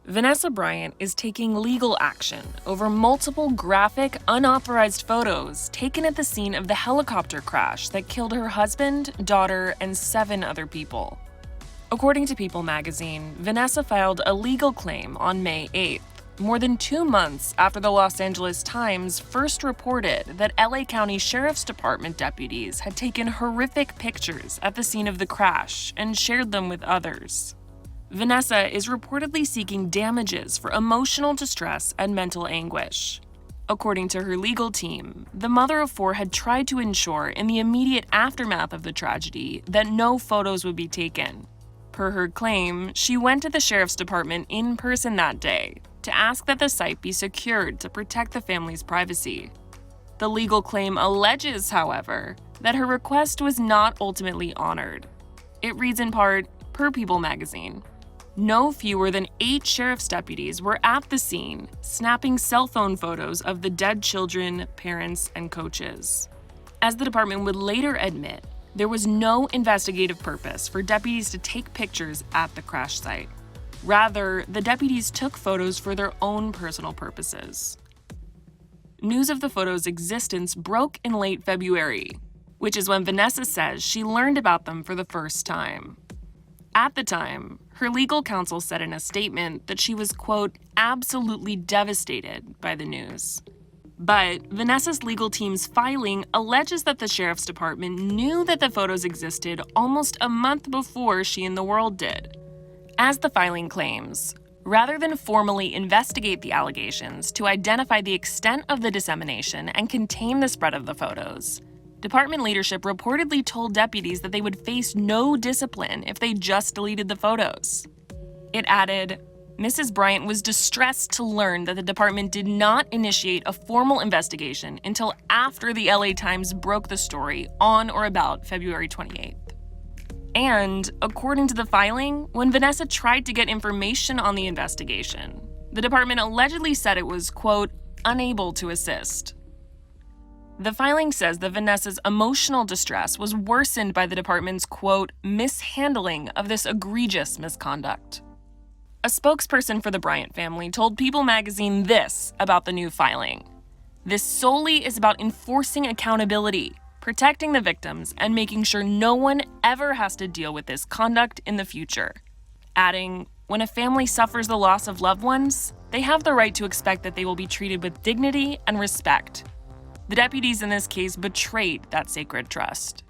Vanessa Bryant is taking legal action over multiple graphic, unauthorized photos taken at the scene of the helicopter crash that killed her husband, daughter, and 7 other people. According to People magazine, Vanessa filed a legal claim on May 8th, more than 2 months after the Los Angeles Times first reported that LA County Sheriff's Department deputies had taken horrific pictures at the scene of the crash and shared them with others. Vanessa is reportedly seeking damages for emotional distress and mental anguish. According to her legal team, the mother of 4 had tried to ensure in the immediate aftermath of the tragedy that no photos would be taken. Per her claim, she went to the sheriff's department in person that day to ask that the site be secured to protect the family's privacy. The legal claim alleges, however, that her request was not ultimately honored. It reads in part, per People magazine, no fewer than 8 sheriff's deputies were at the scene, snapping cell phone photos of the dead children, parents, and coaches. As the department would later admit, there was no investigative purpose for deputies to take pictures at the crash site. Rather, the deputies took photos for their own personal purposes. News of the photos' existence broke in late February, which is when Vanessa says she learned about them for the first time. At the time, her legal counsel said in a statement that she was, quote, absolutely devastated by the news. But Vanessa's legal team's filing alleges that the sheriff's department knew that the photos existed almost a month before she and the world did. As the filing claims, rather than formally investigate the allegations to identify the extent of the dissemination and contain the spread of the photos, department leadership reportedly told deputies that they would face no discipline if they just deleted the photos. It added, Mrs. Bryant was distressed to learn that the department did not initiate a formal investigation until after the LA Times broke the story on or about February 28th. And, according to the filing, when Vanessa tried to get information on the investigation, the department allegedly said it was, quote, unable to assist. The filing says that Vanessa's emotional distress was worsened by the department's, quote, mishandling of this egregious misconduct. A spokesperson for the Bryant family told People magazine this about the new filing. This solely is about enforcing accountability, protecting the victims, and making sure no one ever has to deal with this conduct in the future. Adding, when a family suffers the loss of loved ones, they have the right to expect that they will be treated with dignity and respect. The deputies in this case betrayed that sacred trust.